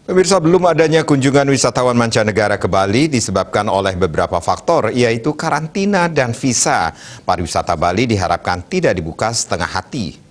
Pemirsa, belum adanya kunjungan wisatawan mancanegara ke Bali disebabkan oleh beberapa faktor, yaitu karantina dan visa. Pariwisata Bali diharapkan tidak dibuka setengah hati.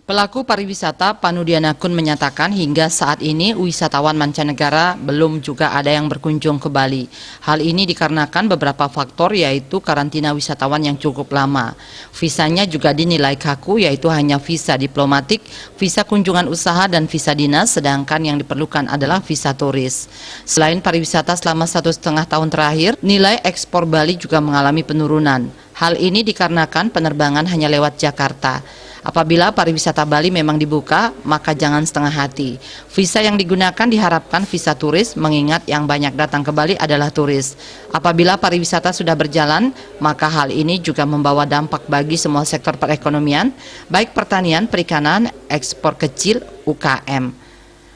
Pelaku pariwisata Panudianakun menyatakan hingga saat ini wisatawan mancanegara belum juga ada yang berkunjung ke Bali. Hal ini dikarenakan beberapa faktor, yaitu karantina wisatawan yang cukup lama. Visanya juga dinilai kaku, yaitu hanya visa diplomatik, visa kunjungan usaha dan visa dinas, sedangkan yang diperlukan adalah visa turis. Selain pariwisata selama 1,5 tahun terakhir, nilai ekspor Bali juga mengalami penurunan. Hal ini dikarenakan penerbangan hanya lewat Jakarta. Apabila pariwisata Bali memang dibuka, maka jangan setengah hati. Visa yang digunakan diharapkan visa turis, mengingat yang banyak datang ke Bali adalah turis. Apabila pariwisata sudah berjalan, maka hal ini juga membawa dampak bagi semua sektor perekonomian, baik pertanian, perikanan, ekspor kecil, UKM.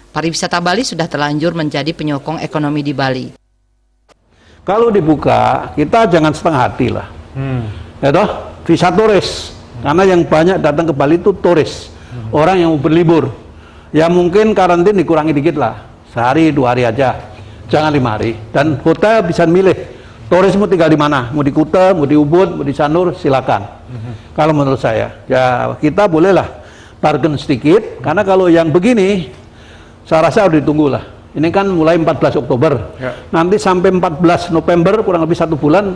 Pariwisata Bali sudah terlanjur menjadi penyokong ekonomi di Bali. Kalau dibuka, kita jangan setengah hati lah. Ya toh, visa turis. Karena yang banyak datang ke Bali itu turis, orang yang mau berlibur. Ya mungkin karantin dikurangi dikit lah, sehari 2 hari aja, jangan 5 hari. Dan hotel bisa milih, turis mau tinggal di mana, mau di Kuta, mau di Ubud, mau di Sanur, silakan. Kalau menurut saya, ya kita bolehlah bargain sedikit, karena kalau yang begini, saya rasa harus ditunggu lah. Ini kan mulai 14 Oktober, nanti sampai 14 November, kurang lebih 1 bulan,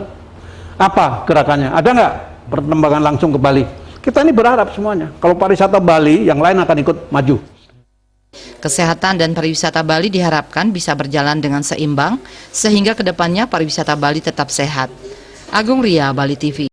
apa gerakannya? Ada nggak pertembangan langsung ke Bali? Kita ini berharap semuanya, kalau pariwisata Bali, yang lain akan ikut maju. Kesehatan dan pariwisata Bali diharapkan bisa berjalan dengan seimbang, sehingga kedepannya pariwisata Bali tetap sehat. Agung Ria, Bali TV.